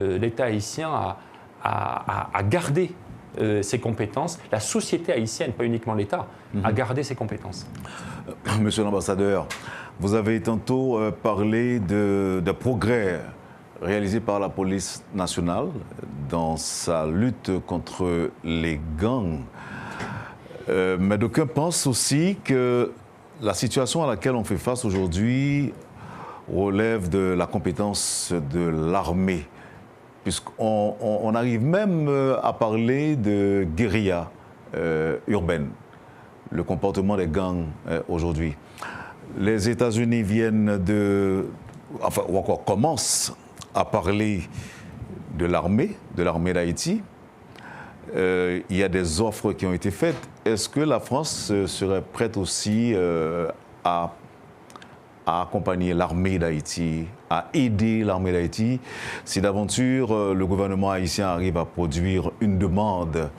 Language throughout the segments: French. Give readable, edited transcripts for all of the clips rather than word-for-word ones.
l'État haïtien a gardé ses compétences. La société haïtienne, pas uniquement l'État, a gardé ses compétences. Monsieur l'ambassadeur, vous avez tantôt parlé de progrès réalisés par la police nationale dans sa lutte contre les gangs. Mais d'aucuns pensent aussi que la situation à laquelle on fait face aujourd'hui relève de la compétence de l'armée, puisqu'on arrive même à parler de guérilla urbaine, le comportement des gangs aujourd'hui. Les États-Unis viennent ou encore commencent à parler de l'armée d'Haïti. Il y a des offres qui ont été faites. Est-ce que la France serait prête aussi à accompagner l'armée d'Haïti, à aider l'armée d'Haïti, si d'aventure le gouvernement haïtien arrive à produire une demande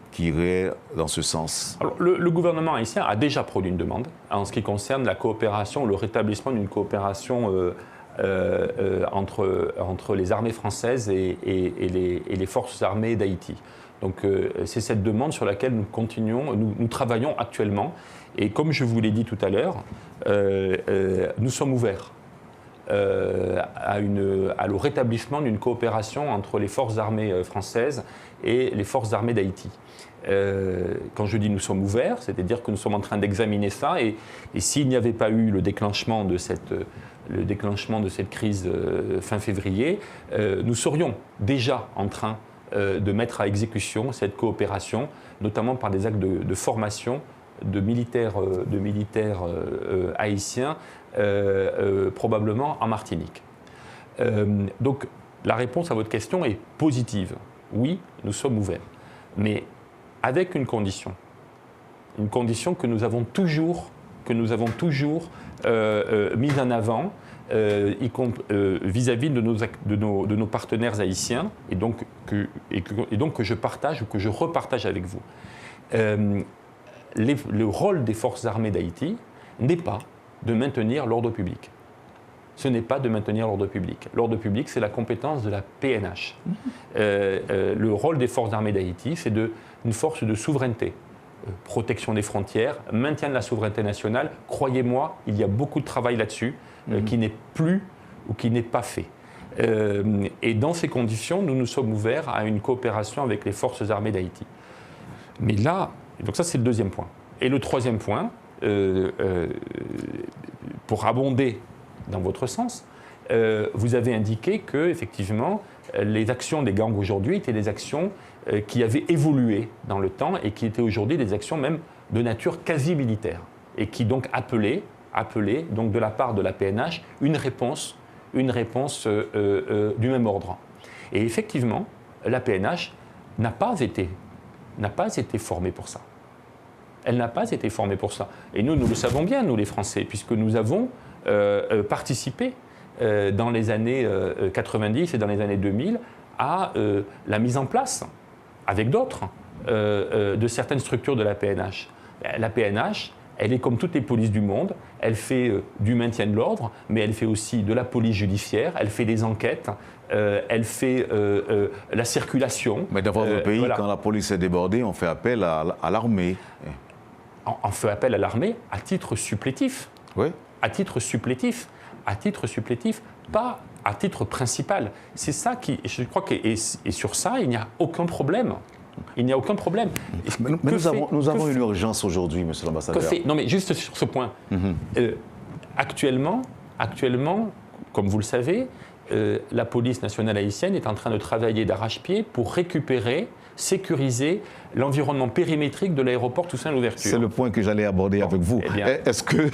qui irait dans ce sens? Alors, le gouvernement haïtien a déjà produit une demande en ce qui concerne la coopération, le rétablissement d'une coopération entre les armées françaises et les forces armées d'Haïti. Donc c'est cette demande sur laquelle nous travaillons actuellement. Et comme je vous l'ai dit tout à l'heure, nous sommes ouverts au rétablissement d'une coopération entre les forces armées françaises et les forces armées d'Haïti. Quand je dis nous sommes ouverts, c'est-à-dire que nous sommes en train d'examiner ça, et s'il n'y avait pas eu le déclenchement de cette crise fin février, nous serions déjà en train de mettre à exécution cette coopération, notamment par des actes de formation de militaires haïtiens, probablement en Martinique. Donc la réponse à votre question est positive. Oui, nous sommes ouverts, mais avec une condition que nous avons toujours mise en avant vis-à-vis de nos partenaires haïtiens, et donc que je partage ou que je repartage avec vous. Le rôle des forces armées d'Haïti n'est pas de maintenir l'ordre public. Ce n'est pas de maintenir l'ordre public. L'ordre public, c'est la compétence de la PNH. Le rôle des forces armées d'Haïti, c'est une force de souveraineté, protection des frontières, maintien de la souveraineté nationale. Croyez-moi, il y a beaucoup de travail là-dessus qui n'est plus ou qui n'est pas fait. Et dans ces conditions, nous nous sommes ouverts à une coopération avec les forces armées d'Haïti. Mais là, donc ça c'est le deuxième point. Et le troisième point, pour abonder dans votre sens, vous avez indiqué que effectivement les actions des gangs aujourd'hui étaient des actions qui avaient évolué dans le temps et qui étaient aujourd'hui des actions même de nature quasi militaire et qui donc appelaient donc de la part de la PNH une réponse du même ordre. Et effectivement, la PNH n'a pas été formée pour ça. Elle n'a pas été formée pour ça. Et nous le savons bien, nous les Français, puisque nous avons participé dans les années 90 et dans les années 2000 à la mise en place, avec d'autres, de certaines structures de la PNH. La PNH, elle est comme toutes les polices du monde, elle fait du maintien de l'ordre, mais elle fait aussi de la police judiciaire, elle fait des enquêtes, elle fait la circulation. Mais dans votre pays, voilà. Quand la police est débordée, on fait appel à l'armée. On fait appel à l'armée à titre supplétif. Oui. À titre supplétif, pas à titre principal. C'est ça qui, je crois que, et sur ça, il n'y a aucun problème. Il n'y a aucun problème. Mais nous avons une urgence aujourd'hui, monsieur l'ambassadeur. Non, mais juste sur ce point. Actuellement, comme vous le savez, la police nationale haïtienne est en train de travailler d'arrache-pied pour récupérer, sécuriser l'environnement périmétrique de l'aéroport Toussaint-Louverture. C'est le point que j'allais aborder avec vous. Est-ce que...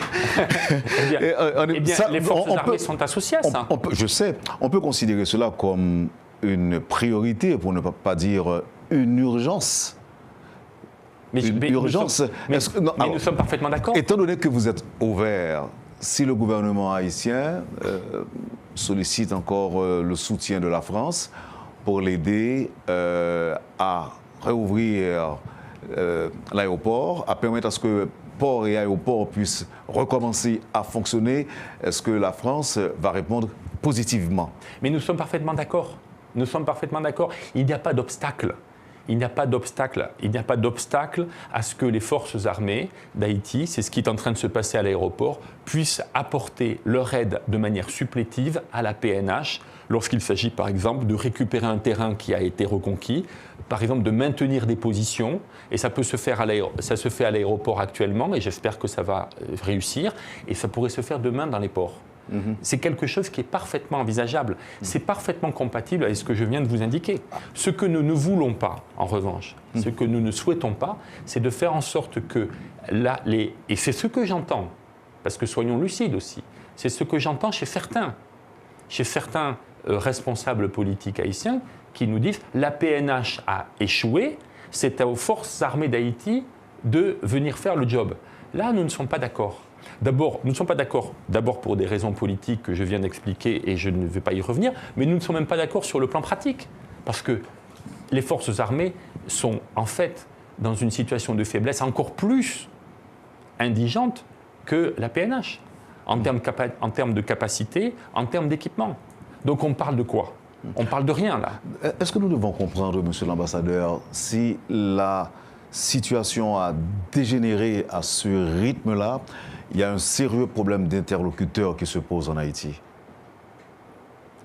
les forces armées sont associées à ça. Je sais, on peut considérer cela comme une priorité, pour ne pas dire une urgence. Mais nous sommes parfaitement d'accord. Étant donné que vous êtes ouvert, si le gouvernement haïtien sollicite encore le soutien de la France pour l'aider à réouvrir l'aéroport, à permettre à ce que port et aéroport puissent recommencer à fonctionner, est-ce que la France va répondre positivement? Mais nous sommes parfaitement d'accord. Nous sommes parfaitement d'accord. Il n'y a pas d'obstacle. Il n'y a pas d'obstacle à ce que les forces armées d'Haïti, c'est ce qui est en train de se passer à l'aéroport, puissent apporter leur aide de manière supplétive à la PNH lorsqu'il s'agit par exemple de récupérer un terrain qui a été reconquis, par exemple de maintenir des positions, et ça peut se faire ça se fait à l'aéroport actuellement, et j'espère que ça va réussir, et ça pourrait se faire demain dans les ports. C'est quelque chose qui est parfaitement envisageable. C'est parfaitement compatible avec ce que je viens de vous indiquer. Ce que nous ne voulons pas, en revanche, ce que nous ne souhaitons pas, c'est de faire en sorte que et c'est ce que j'entends, parce que soyons lucides aussi, c'est ce que j'entends chez certains responsables politiques haïtiens qui nous disent la PNH a échoué, c'est aux forces armées d'Haïti de venir faire le job. Là, nous ne sommes pas d'accord. D'abord, nous ne sommes pas d'accord, pour des raisons politiques que je viens d'expliquer et je ne vais pas y revenir, mais nous ne sommes même pas d'accord sur le plan pratique, parce que les forces armées sont en fait dans une situation de faiblesse encore plus indigente que la PNH, en termes de capacité, en termes d'équipement. Donc on parle de quoi ? On parle de rien là. Est-ce que nous devons comprendre, monsieur l'ambassadeur, si la situation a dégénéré à ce rythme-là, il y a un sérieux problème d'interlocuteurs qui se pose en Haïti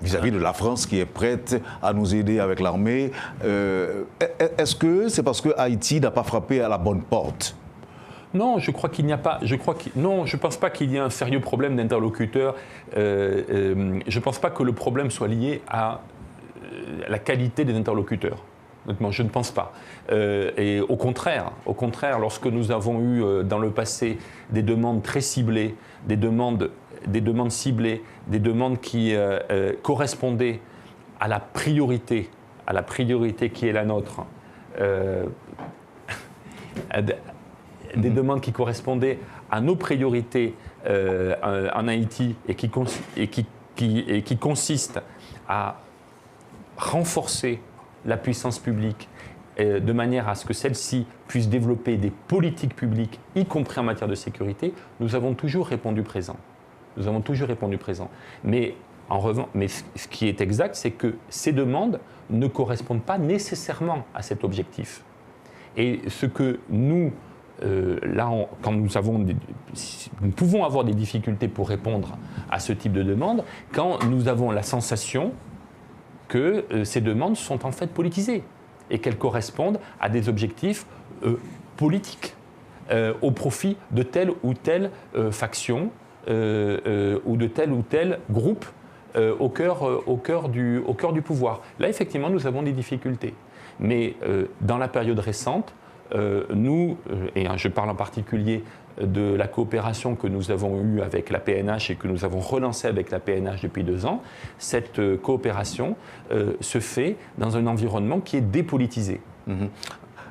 vis-à-vis de la France qui est prête à nous aider avec l'armée. Est-ce que c'est parce que Haïti n'a pas frappé à la bonne porte ? Non, je crois qu'il n'y a pas. Non, je ne pense pas qu'il y ait un sérieux problème d'interlocuteurs. Je ne pense pas que le problème soit lié à la qualité des interlocuteurs. Honnêtement, je ne pense pas. Et au contraire, lorsque nous avons eu dans le passé des demandes très ciblées, des demandes ciblées, des demandes qui correspondaient à la priorité qui est la nôtre, des demandes qui correspondaient à nos priorités en Haïti et qui consistent à renforcer la puissance publique de manière à ce que celle-ci puisse développer des politiques publiques, y compris en matière de sécurité, nous avons toujours répondu présent. Mais en revanche, ce qui est exact, c'est que ces demandes ne correspondent pas nécessairement à cet objectif. Et ce que nous, quand nous pouvons avoir des difficultés pour répondre à ce type de demande, quand nous avons la sensation que ces demandes sont en fait politisées et qu'elles correspondent à des objectifs politiques au profit de telle ou telle faction ou de tel ou tel groupe au cœur du pouvoir. Là, effectivement, nous avons des difficultés. Mais dans la période récente, nous, et je parle en particulier de la coopération que nous avons eue avec la PNH et que nous avons relancée avec la PNH depuis 2 ans, cette coopération se fait dans un environnement qui est dépolitisé.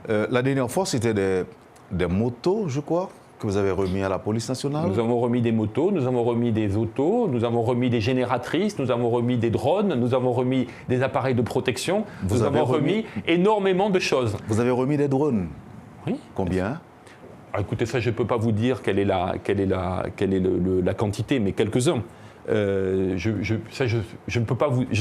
La dernière fois, c'était des motos, je crois, que vous avez remis à la police nationale. Nous avons remis des motos, nous avons remis des autos, nous avons remis des génératrices, nous avons remis des drones, nous avons remis des appareils de protection, nous avons remis énormément de choses. Vous avez remis des drones ? Oui. Combien ? Alors, écoutez, ça, je ne peux pas vous dire quelle est la quantité, mais quelques-uns. Je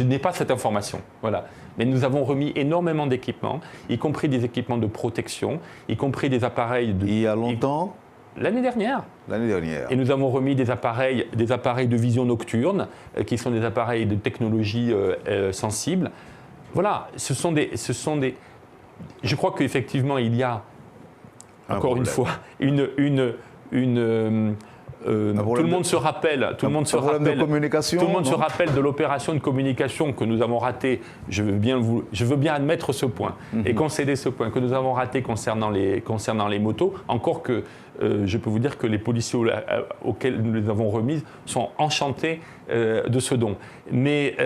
n'ai pas cette information. Voilà. Mais nous avons remis énormément d'équipements, y compris des équipements de protection, y compris des appareils de... Il y a longtemps ? L'année dernière. Et nous avons remis des appareils de vision nocturne, qui sont des appareils de technologie sensible. Voilà, ce sont des... Je crois qu'effectivement, il y a, encore une fois, tout le monde se rappelle de l'opération de communication que nous avons ratée. Je veux bien admettre ce point et concéder ce point que nous avons raté concernant les motos. Encore que je peux vous dire que les policiers auxquels nous les avons remises sont enchantés de ce don. Mais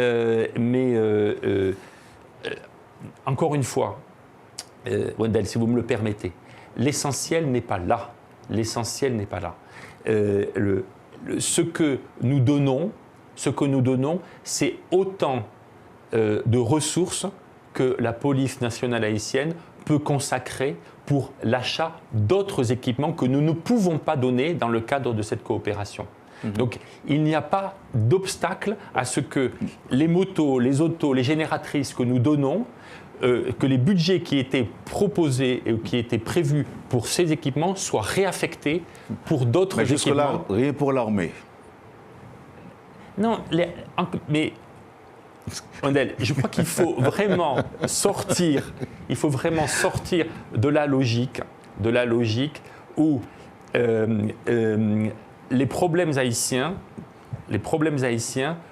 encore une fois, Wendell, si vous me le permettez, l'essentiel n'est pas là. Ce que nous donnons, c'est autant de ressources que la police nationale haïtienne peut consacrer pour l'achat d'autres équipements que nous ne pouvons pas donner dans le cadre de cette coopération. Donc il n'y a pas d'obstacle à ce que les motos, les autos, les génératrices que nous donnons, que les budgets qui étaient proposés et qui étaient prévus pour ces équipements soient réaffectés pour d'autres équipements. Mais jusque-là, rien pour l'armée. Non, mais je crois qu'il faut vraiment sortir de la logique où les problèmes haïtiens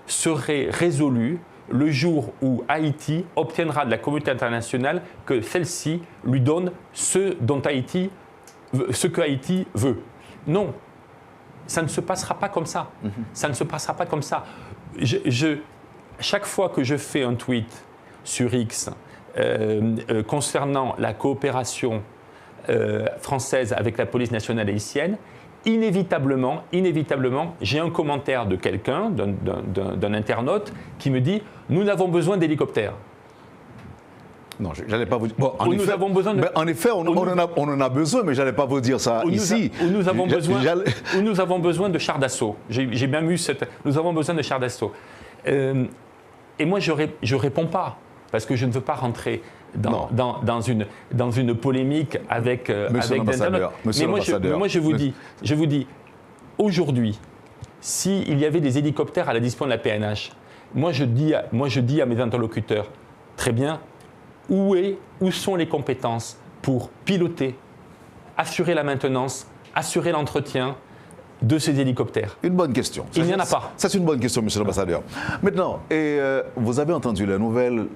seraient résolus le jour où Haïti obtiendra de la communauté internationale que celle-ci lui donne ce que Haïti veut. Non, ça ne se passera pas comme ça. Ça ne se passera pas comme ça. Chaque fois que je fais un tweet sur X concernant la coopération française avec la police nationale haïtienne, inévitablement, j'ai un commentaire de quelqu'un, d'un internaute, qui me dit « Nous n'avons besoin d'hélicoptères ». Non, je n'allais pas vous dire. Bon, en effet, on en a besoin, mais je n'allais pas vous dire ça ici. Nous avons besoin de chars d'assaut. J'ai même eu cette. Nous avons besoin de chars d'assaut. Et moi, je réponds pas, parce que je ne veux pas rentrer dans une polémique avec Monsieur l'ambassadeur. Mais moi, je vous dis, aujourd'hui, s'il y avait des hélicoptères à la disposition de la PNH, moi je dis à mes interlocuteurs, très bien, où sont les compétences pour piloter, assurer la maintenance, assurer l'entretien de ces hélicoptères? Une bonne question. Il n'y en a pas. Ça, c'est une bonne question, monsieur l'ambassadeur. Maintenant, vous avez entendu la nouvelle,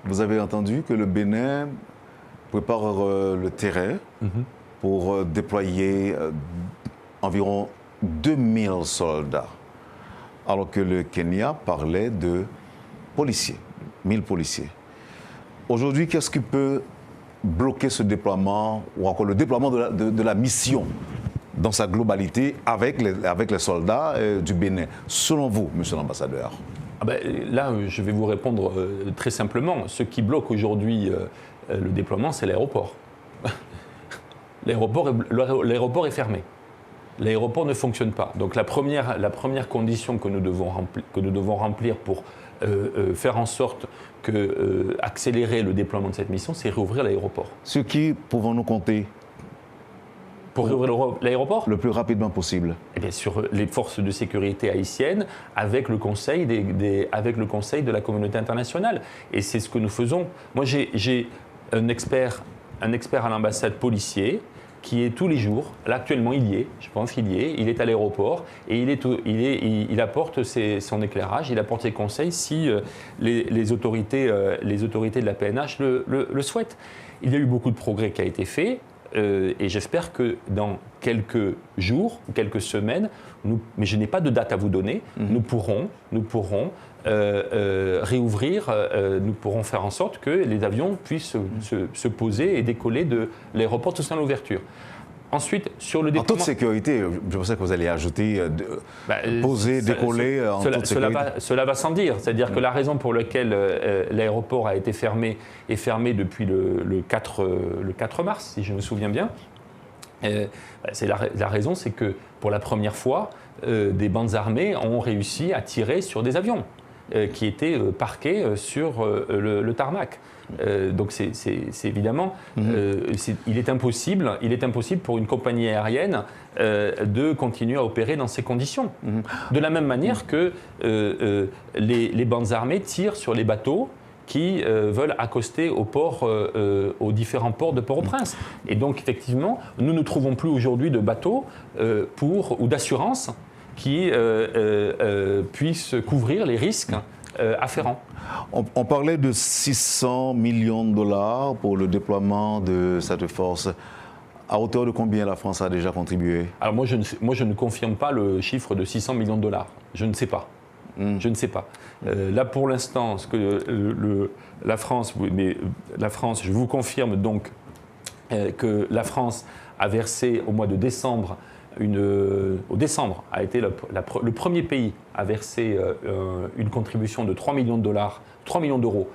vous avez entendu que le Bénin prépare le terrain pour déployer environ 2000 soldats, alors que le Kenya parlait de policiers, 1000 policiers. Aujourd'hui, qu'est-ce qui peut bloquer ce déploiement, ou encore le déploiement de la mission dans sa globalité avec les soldats du Bénin, selon vous, monsieur l'ambassadeur? Là, je vais vous répondre très simplement. Ce qui bloque aujourd'hui le déploiement, c'est l'aéroport. L'aéroport est fermé. L'aéroport ne fonctionne pas. Donc la première condition que nous devons remplir pour faire en sorte accélérer le déploiement de cette mission, c'est réouvrir l'aéroport. Sur qui pouvons-nous compter pour réouvrir l'aéroport? Le plus rapidement possible. Eh bien, sur les forces de sécurité haïtiennes, avec le conseil de la communauté internationale. Et c'est ce que nous faisons. Moi, j'ai un expert à l'ambassade policier qui est tous les jours, là actuellement il y est, je pense qu'il y est, il est à l'aéroport et il apporte son éclairage, il apporte ses conseils si les autorités de la PNH le souhaitent. Il y a eu beaucoup de progrès qui a été fait et j'espère que dans quelques jours ou quelques semaines, mais je n'ai pas de date à vous donner, nous pourrons réouvrir, nous pourrons faire en sorte que les avions puissent se poser et décoller de l'aéroport tout en ouverture. Ensuite, sur le déploiement... En toute sécurité, je pensais que vous alliez ajouter poser, décoller en toute sécurité. Cela va sans dire. C'est-à-dire que la raison pour laquelle l'aéroport a été fermé est fermé depuis le 4 mars, si je me souviens bien. La raison, c'est que pour la première fois, des bandes armées ont réussi à tirer sur des avions qui étaient parqués sur le tarmac. Donc c'est évidemment, il est impossible pour une compagnie aérienne de continuer à opérer dans ces conditions. De la même manière que les bandes armées tirent sur les bateaux qui veulent accoster aux différents ports de Port-au-Prince. Et donc effectivement, nous ne trouvons plus aujourd'hui de bateaux ou d'assurances qui puissent couvrir les risques afférents. On parlait de 600 millions de dollars pour le déploiement de cette force. À hauteur de combien la France a déjà contribué? Alors moi, je ne confirme pas le chiffre de 600 millions de dollars. Je ne sais pas. Je ne sais pas. Là, pour l'instant, la France, je vous confirme donc que la France a versé au mois de décembre, a été le premier pays à verser une contribution de 3 millions d'euros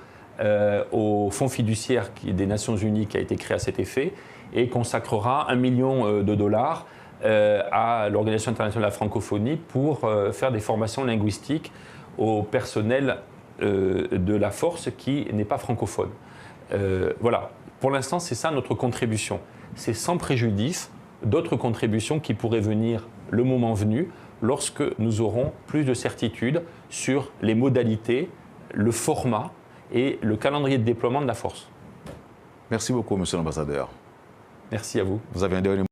au fonds fiduciaire des Nations Unies qui a été créé à cet effet et consacrera 1 million de dollars à l'Organisation internationale de la francophonie pour faire des formations linguistiques au personnel de la force qui n'est pas francophone. Voilà, pour l'instant, c'est ça notre contribution. C'est sans préjudice d'autres contributions qui pourraient venir le moment venu, lorsque nous aurons plus de certitude sur les modalités, le format et le calendrier de déploiement de la force. Merci beaucoup, monsieur l'ambassadeur. Merci à vous. Vous avez un dernier mot?